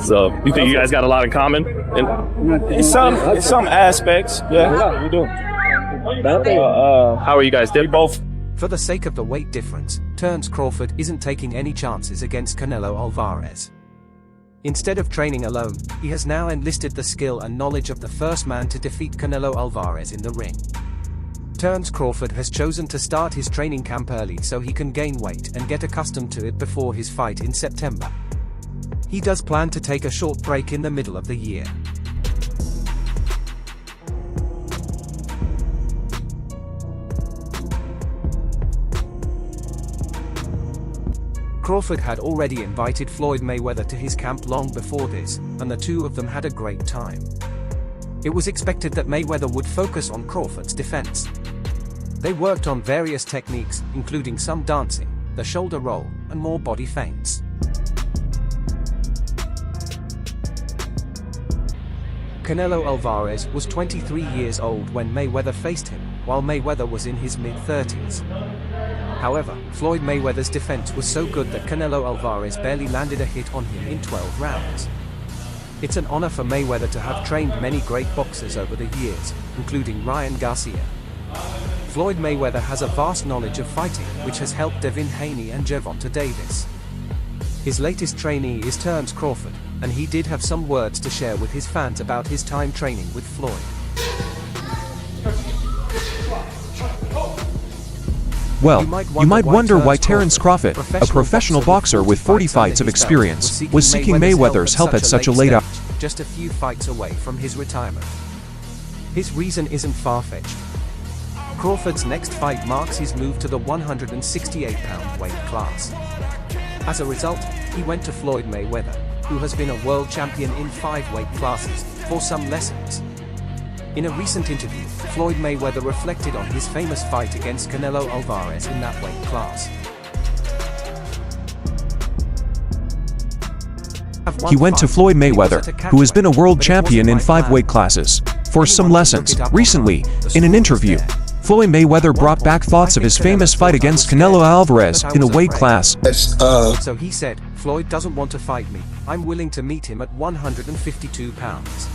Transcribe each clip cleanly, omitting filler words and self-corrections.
So you think you guys got a lot in common? In some aspects, yeah, we do. How are you guys? They're both. For the sake of the weight difference, Terence Crawford isn't taking any chances against Canelo Alvarez. Instead of training alone, he has now enlisted the skill and knowledge of the first man to defeat Canelo Alvarez in the ring. Terence Crawford has chosen to start his training camp early so he can gain weight and get accustomed to it before his fight in September. He does plan to take a short break in the middle of the year. Crawford had already invited Floyd Mayweather to his camp long before this, and the two of them had a great time. It was expected that Mayweather would focus on Crawford's defense. They worked on various techniques, including some dancing, the shoulder roll, and more body feints. Canelo Alvarez was 23 years old when Mayweather faced him, while Mayweather was in his mid-30s. However, Floyd Mayweather's defense was so good that Canelo Alvarez barely landed a hit on him in 12 rounds. It's an honor for Mayweather to have trained many great boxers over the years, including Ryan Garcia. Floyd Mayweather has a vast knowledge of fighting, which has helped Devin Haney and Gervonta Davis. His latest trainee is Terence Crawford, and he did have some words to share with his fans about his time training with Floyd. Well, you might wonder why Terence Crawford, a professional boxer with 40 fights of experience, was seeking Mayweather's help at such a late hour. Just a few fights away from his retirement. His reason isn't far-fetched. Crawford's next fight marks his move to the 168-pound weight class. As a result, he went to Floyd Mayweather, who has been a world champion in 5 weight classes, for some lessons. In a recent interview, Floyd Mayweather reflected on his famous fight against Canelo Alvarez in that weight class. He went to Floyd Mayweather, who has been a world champion in 5 weight classes, for some lessons. Recently, in an interview, Floyd Mayweather brought back thoughts of his famous fight against Canelo Alvarez in a weight class. So he said, Floyd doesn't want to fight me, I'm willing to meet him at 152 pounds.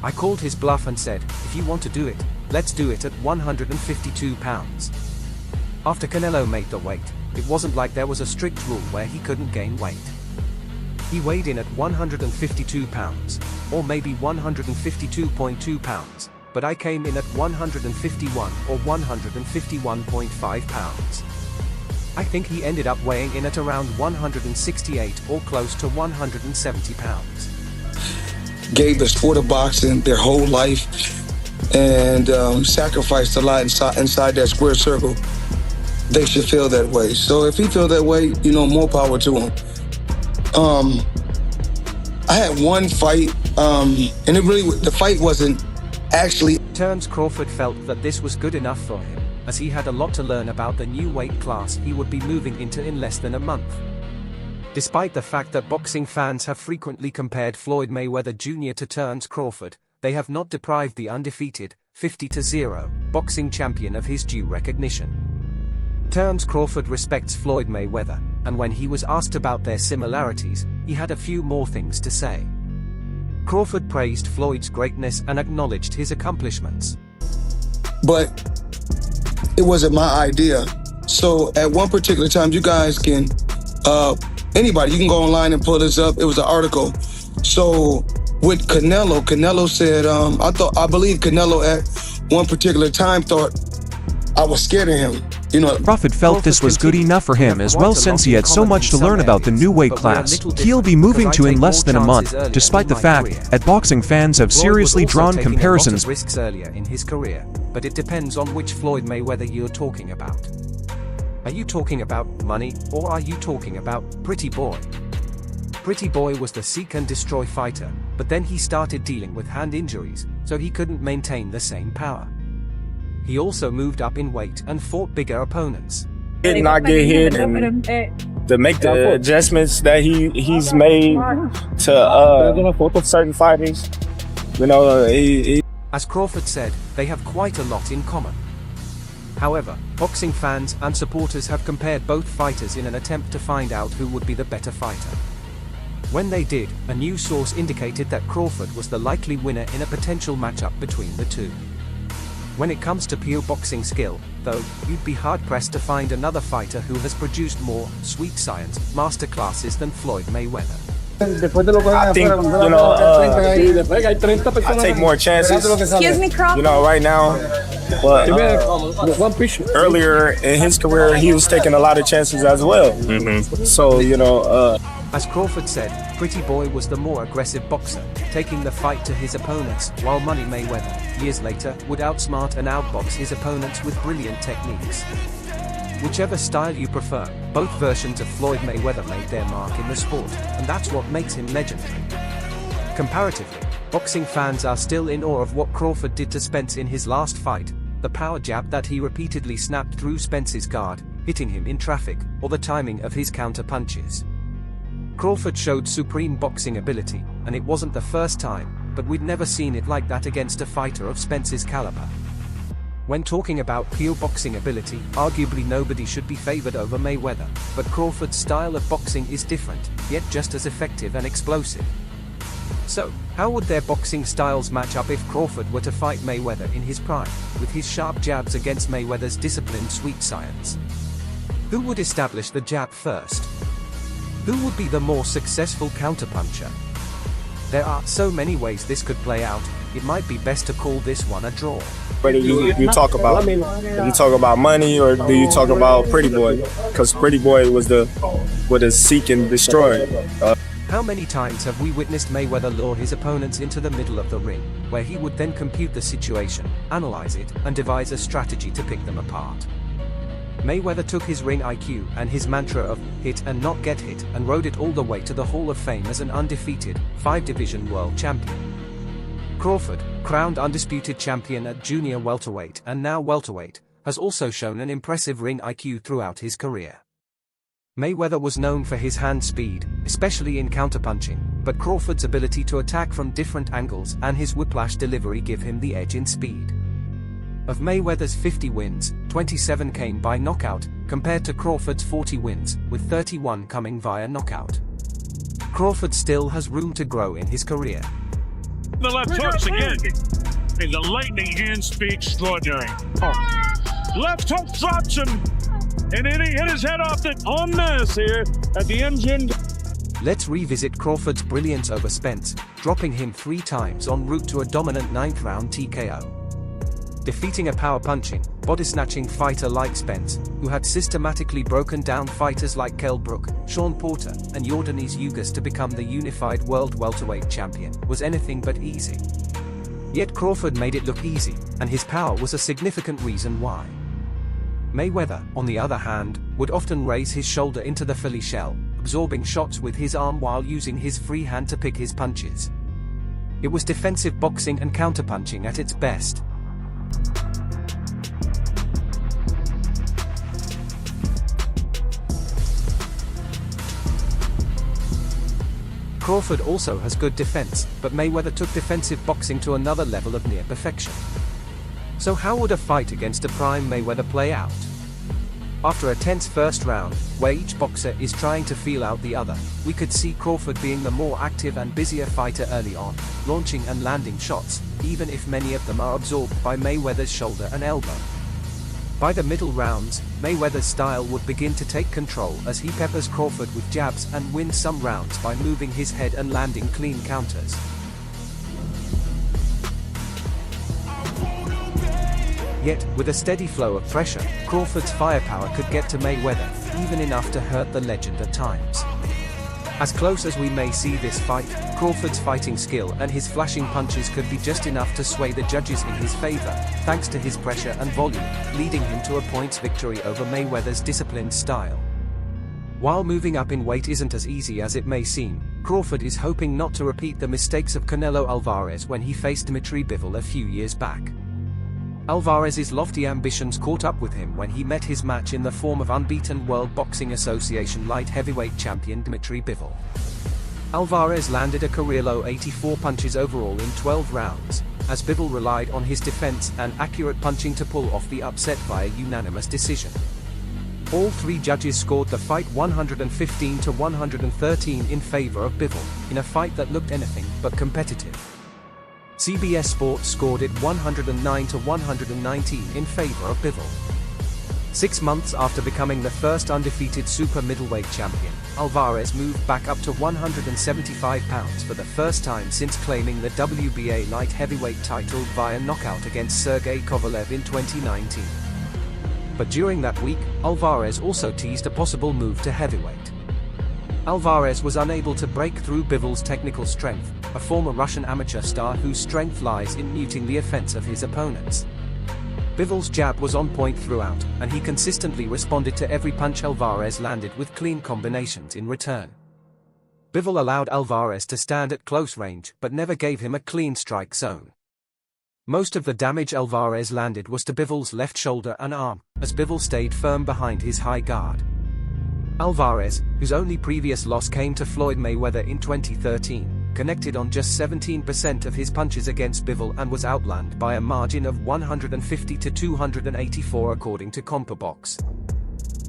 I called his bluff and said, if you want to do it, let's do it at 152 pounds. After Canelo made the weight, it wasn't like there was a strict rule where he couldn't gain weight. He weighed in at 152 pounds, or maybe 152.2 pounds, but I came in at 151 or 151.5 pounds. I think he ended up weighing in at around 168 or close to 170 pounds. Gave the sport of boxing their whole life and sacrificed a lot inside that square circle. They should feel that way. So if he feel that way, more power to him. I had one fight, and the fight wasn't actually. Terence Crawford felt that this was good enough for him, as he had a lot to learn about the new weight class he would be moving into in less than a month. Despite the fact that boxing fans have frequently compared Floyd Mayweather Jr. to Terence Crawford, they have not deprived the undefeated, 50-0, boxing champion of his due recognition. Terence Crawford respects Floyd Mayweather, and when he was asked about their similarities, he had a few more things to say. Crawford praised Floyd's greatness and acknowledged his accomplishments. But it wasn't my idea. So at one particular time, you guys can, anybody, you can go online and pull this up. It was an article. So with Canelo said, I believe Canelo at one particular time thought I was scared of him. Crawford felt this was good enough for him as well, since he had so much to learn about the new weight class he'll be moving to in less than a month, despite the fact that boxing fans have seriously drawn comparisons. Risks earlier in his career, but it depends on which Floyd Mayweather you're talking about. Are you talking about money, or are you talking about Pretty Boy? Pretty Boy was the seek and destroy fighter, but then he started dealing with hand injuries, so he couldn't maintain the same power. He also moved up in weight and fought bigger opponents. Did not get hit and to make the adjustments that he's made to certain fighters. As Crawford said, they have quite a lot in common. However, boxing fans and supporters have compared both fighters in an attempt to find out who would be the better fighter. When they did, a news source indicated that Crawford was the likely winner in a potential matchup between the two. When it comes to pure boxing skill, though, you'd be hard-pressed to find another fighter who has produced more sweet science masterclasses than Floyd Mayweather. I think, I take more chances, Excuse me, Crawford. right now. But earlier in his career, he was taking a lot of chances as well. So, As Crawford said, Pretty Boy was the more aggressive boxer, taking the fight to his opponents, while Money Mayweather, years later, would outsmart and outbox his opponents with brilliant techniques. Whichever style you prefer, both versions of Floyd Mayweather made their mark in the sport, and that's what makes him legendary. Comparatively, boxing fans are still in awe of what Crawford did to Spence in his last fight, the power jab that he repeatedly snapped through Spence's guard, hitting him in traffic, or the timing of his counter punches. Crawford showed supreme boxing ability, and it wasn't the first time, but we'd never seen it like that against a fighter of Spence's caliber. When talking about pure boxing ability, arguably nobody should be favored over Mayweather, but Crawford's style of boxing is different, yet just as effective and explosive. So, how would their boxing styles match up if Crawford were to fight Mayweather in his prime, with his sharp jabs against Mayweather's disciplined sweet science? Who would establish the jab first? Who would be the more successful counterpuncher? There are so many ways this could play out, it might be best to call this one a draw. whether you talk about, if you talk about Money or do you talk about Pretty Boy, because Pretty Boy was the seek and destroy. How many times have we witnessed Mayweather lure his opponents into the middle of the ring, where he would then compute the situation, analyze it, and devise a strategy to pick them apart? Mayweather took his ring IQ and his mantra of hit and not get hit and rode it all the way to the Hall of Fame as an undefeated, 5-division world champion. Crawford, crowned undisputed champion at junior welterweight and now welterweight, has also shown an impressive ring IQ throughout his career. Mayweather was known for his hand speed, especially in counterpunching, but Crawford's ability to attack from different angles and his whiplash delivery give him the edge in speed. Of Mayweather's 50 wins, 27 came by knockout, compared to Crawford's 40 wins, with 31 coming via knockout. Crawford still has room to grow in his career. The left hooks again. And the lightning hand speed extraordinary. Left hook drops him. And then he hit his head off on this here at the engine. Let's revisit Crawford's brilliance over Spence, dropping him 3 times en route to a dominant 9th round TKO. Defeating a power-punching, body-snatching fighter like Spence, who had systematically broken down fighters like Kell Brook, Sean Porter, and Yordanis Ugas to become the unified world welterweight champion, was anything but easy. Yet Crawford made it look easy, and his power was a significant reason why. Mayweather, on the other hand, would often raise his shoulder into the Philly shell, absorbing shots with his arm while using his free hand to pick his punches. It was defensive boxing and counterpunching at its best. Crawford also has good defense, but Mayweather took defensive boxing to another level of near perfection. So how would a fight against a prime Mayweather play out? After a tense first round, where each boxer is trying to feel out the other, we could see Crawford being the more active and busier fighter early on, launching and landing shots, even if many of them are absorbed by Mayweather's shoulder and elbow. By the middle rounds, Mayweather's style would begin to take control as he peppers Crawford with jabs and wins some rounds by moving his head and landing clean counters. Yet, with a steady flow of pressure, Crawford's firepower could get to Mayweather, even enough to hurt the legend at times. As close as we may see this fight, Crawford's fighting skill and his flashing punches could be just enough to sway the judges in his favor, thanks to his pressure and volume, leading him to a points victory over Mayweather's disciplined style. While moving up in weight isn't as easy as it may seem, Crawford is hoping not to repeat the mistakes of Canelo Alvarez when he faced Dmitry Bivol a few years back. Alvarez's lofty ambitions caught up with him when he met his match in the form of unbeaten World Boxing Association light heavyweight champion Dmitry Bivol. Alvarez landed a career-low 84 punches overall in 12 rounds, as Bivol relied on his defense and accurate punching to pull off the upset via unanimous decision. All three judges scored the fight 115 to 113 in favor of Bivol, in a fight that looked anything but competitive. CBS Sports scored it 109 to 119 in favor of Bivol. 6 months after becoming the first undefeated super middleweight champion, Alvarez moved back up to 175 pounds for the first time since claiming the WBA light heavyweight title via knockout against Sergey Kovalev in 2019. But during that week, Alvarez also teased a possible move to heavyweight. Alvarez was unable to break through Bivol's technical strength, a former Russian amateur star whose strength lies in muting the offense of his opponents. Bivol's jab was on point throughout, and he consistently responded to every punch Alvarez landed with clean combinations in return. Bivol allowed Alvarez to stand at close range but never gave him a clean strike zone. Most of the damage Alvarez landed was to Bivol's left shoulder and arm, as Bivol stayed firm behind his high guard. Alvarez, whose only previous loss came to Floyd Mayweather in 2013, connected on just 17% of his punches against Bivol and was outlanded by a margin of 150 to 284 according to CompuBox.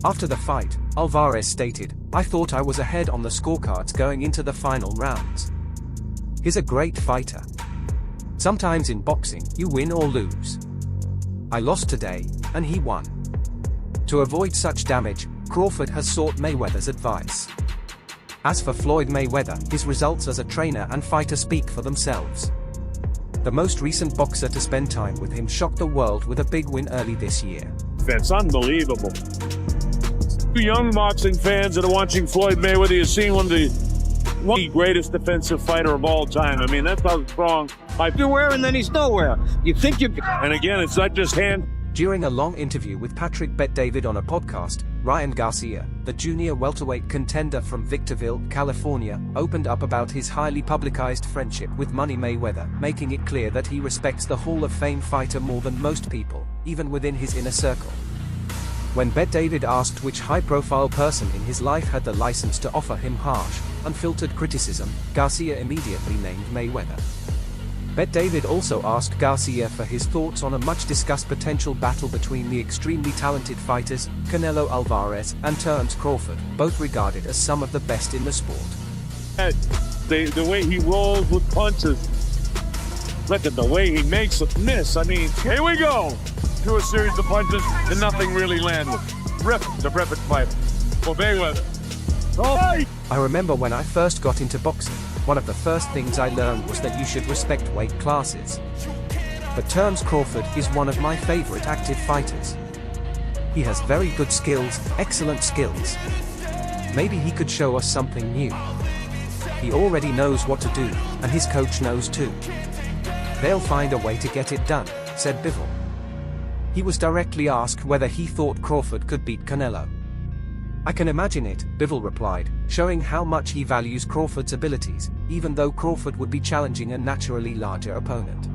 After the fight, Alvarez stated, "I thought I was ahead on the scorecards going into the final rounds. He's a great fighter. Sometimes in boxing, you win or lose. I lost today, and he won." To avoid such damage, Crawford has sought Mayweather's advice. As for Floyd Mayweather, his results as a trainer and fighter speak for themselves. The most recent boxer to spend time with him shocked the world with a big win early this year. That's unbelievable. Young boxing fans that are watching Floyd Mayweather, you're seeing one of the greatest defensive fighter of all time. I mean, that's how strong. Everywhere and then he's nowhere. You think you... And again, it's not just hand. During a long interview with Patrick Bet-David on a podcast, Ryan Garcia, the junior welterweight contender from Victorville, California, opened up about his highly publicized friendship with Money Mayweather, making it clear that he respects the Hall of Fame fighter more than most people, even within his inner circle. When Bet-David asked which high-profile person in his life had the license to offer him harsh, unfiltered criticism, Garcia immediately named Mayweather. Bet-David also asked Garcia for his thoughts on a much-discussed potential battle between the extremely talented fighters, Canelo Alvarez and Terence Crawford, both regarded as some of the best in the sport. The way he rolls with punches. Look at the way he makes them miss. I mean, here we go. To a series of punches and nothing really landed. The perfect fight for Mayweather. Oh. I remember when I first got into boxing, one of the first things I learned was that you should respect weight classes. But Terence Crawford is one of my favorite active fighters. He has very good skills, excellent skills. Maybe he could show us something new. He already knows what to do, and his coach knows too. They'll find a way to get it done, said Bivol. He was directly asked whether he thought Crawford could beat Canelo. "I can imagine it," Bivol replied, showing how much he values Crawford's abilities, even though Crawford would be challenging a naturally larger opponent.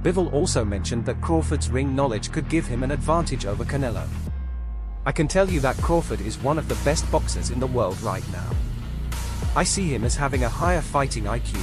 Bivol also mentioned that Crawford's ring knowledge could give him an advantage over Canelo. "I can tell you that Crawford is one of the best boxers in the world right now. I see him as having a higher fighting IQ.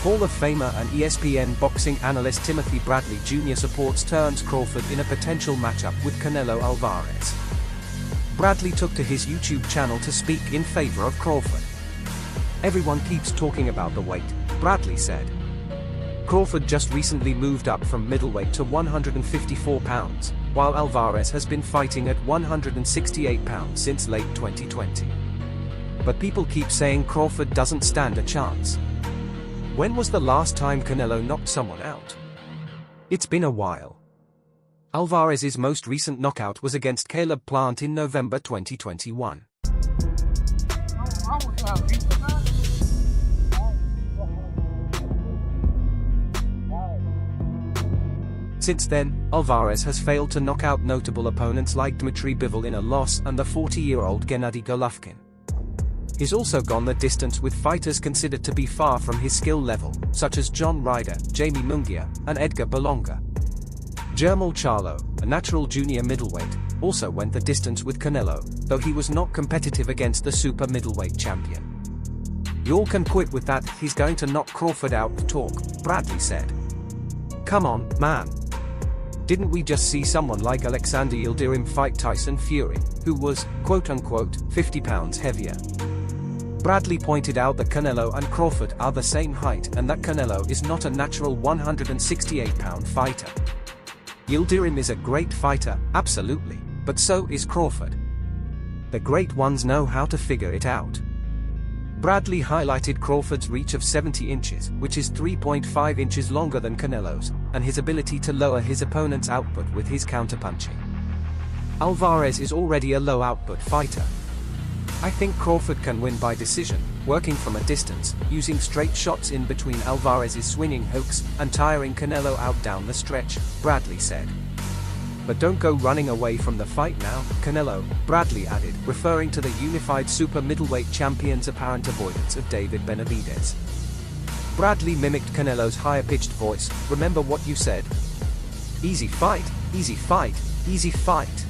Hall of Famer and ESPN boxing analyst Timothy Bradley Jr. supports Terence Crawford in a potential matchup with Canelo Alvarez. Bradley took to his YouTube channel to speak in favor of Crawford. "Everyone keeps talking about the weight," Bradley said. "Crawford just recently moved up from middleweight to 154 pounds, while Alvarez has been fighting at 168 pounds since late 2020. But people keep saying Crawford doesn't stand a chance. When was the last time Canelo knocked someone out? It's been a while." Alvarez's most recent knockout was against Caleb Plant in November 2021. Since then, Alvarez has failed to knock out notable opponents like Dmitry Bivol in a loss and the 40-year-old Gennady Golovkin. He's also gone the distance with fighters considered to be far from his skill level, such as John Ryder, Jamie Munguia, and Edgar Berlanga. Jermall Charlo, a natural junior middleweight, also went the distance with Canelo, though he was not competitive against the super middleweight champion. "You all can quit with that, he's going to knock Crawford out, talk," Bradley said. "Come on, man. Didn't we just see someone like Alexander Yildirim fight Tyson Fury, who was, quote-unquote, 50 pounds heavier?" Bradley pointed out that Canelo and Crawford are the same height and that Canelo is not a natural 168-pound fighter. Yildirim is a great fighter, absolutely, but so is Crawford. The great ones know how to figure it out. Bradley highlighted Crawford's reach of 70 inches, which is 3.5 inches longer than Canelo's, and his ability to lower his opponent's output with his counterpunching. Alvarez is already a low-output fighter. "I think Crawford can win by decision, working from a distance, using straight shots in between Alvarez's swinging hooks, and tiring Canelo out down the stretch," Bradley said. "But don't go running away from the fight now, Canelo," Bradley added, referring to the unified super middleweight champion's apparent avoidance of David Benavidez. Bradley mimicked Canelo's higher-pitched voice, "Remember what you said? Easy fight, easy fight, easy fight."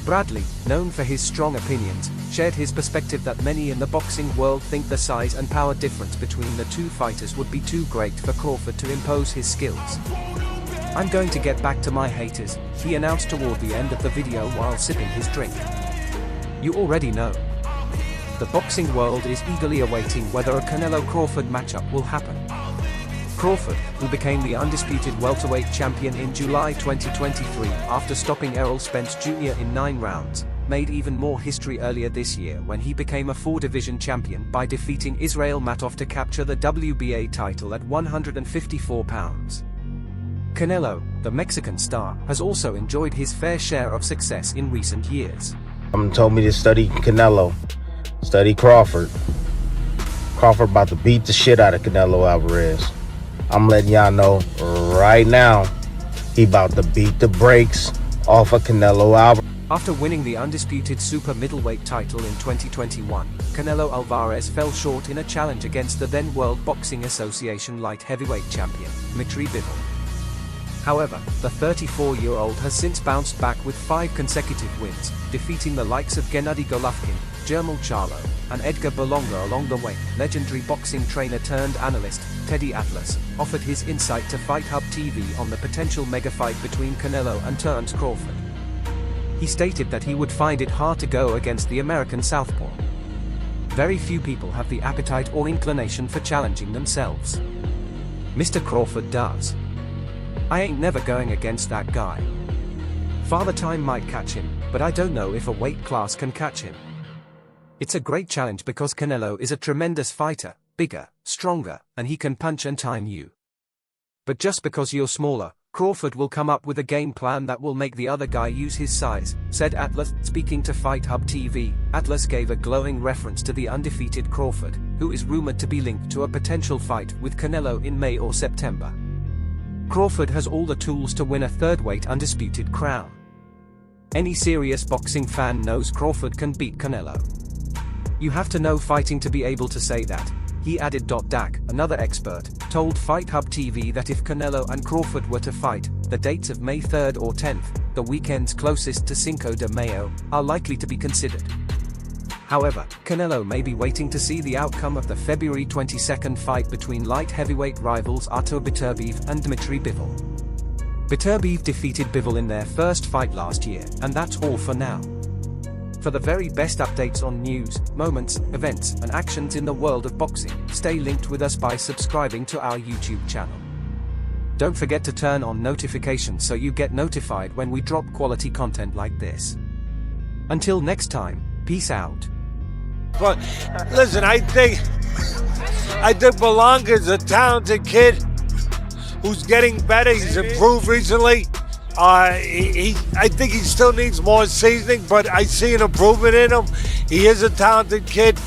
Bradley, known for his strong opinions, shared his perspective that many in the boxing world think the size and power difference between the two fighters would be too great for Crawford to impose his skills. "I'm going to get back to my haters," he announced toward the end of the video while sipping his drink. "You already know. The boxing world is eagerly awaiting whether a Canelo-Crawford matchup will happen." Crawford, who became the undisputed welterweight champion in July 2023 after stopping Errol Spence Jr. in 9 rounds, made even more history earlier this year when he became a 4-division champion by defeating Israel Matov to capture the WBA title at 154 pounds. Canelo, the Mexican star, has also enjoyed his fair share of success in recent years. Someone told me to study Canelo, study Crawford. Crawford about to beat the shit out of Canelo Alvarez. I'm letting y'all know right now, he about to beat the brakes off of Canelo Alvarez. After winning the undisputed super middleweight title in 2021, Canelo Alvarez fell short in a challenge against the then World Boxing Association light heavyweight champion, Dmitry Bivol. However, the 34-year-old has since bounced back with 5 consecutive wins, defeating the likes of Gennady Golovkin, Jermall Charlo, and Edgar Berlanga along the way. Legendary boxing trainer turned analyst, Teddy Atlas, offered his insight to Fight Hub TV on the potential mega fight between Canelo and Terence Crawford. He stated that he would find it hard to go against the American southpaw. "Very few people have the appetite or inclination for challenging themselves. Mr. Crawford does. I ain't never going against that guy. Father Time might catch him, but I don't know if a weight class can catch him. It's a great challenge because Canelo is a tremendous fighter, bigger, stronger, and he can punch and time you. But just because you're smaller, Crawford will come up with a game plan that will make the other guy use his size," said Atlas. Speaking to Fight Hub TV, Atlas gave a glowing reference to the undefeated Crawford, who is rumored to be linked to a potential fight with Canelo in May or September. Crawford has all the tools to win a third-weight undisputed crown. Any serious boxing fan knows Crawford can beat Canelo. You have to know fighting to be able to say that, he added. Dak, another expert, told Fight Hub TV that if Canelo and Crawford were to fight, the dates of May 3rd or 10th, the weekends closest to Cinco de Mayo, are likely to be considered. However, Canelo may be waiting to see the outcome of the February 22nd fight between light heavyweight rivals Artur Beterbiev and Dmitry Bivol. Beterbiev defeated Bivol in their first fight last year, and that's all for now. For the very best updates on news, moments, events, and actions in the world of boxing, stay linked with us by subscribing to our YouTube channel. Don't forget to turn on notifications so you get notified when we drop quality content like this. Until next time, peace out. But listen, I think Berlanga's a talented kid who's getting better. He's improved recently. I think he still needs more seasoning, but I see an improvement in him. He is a talented kid.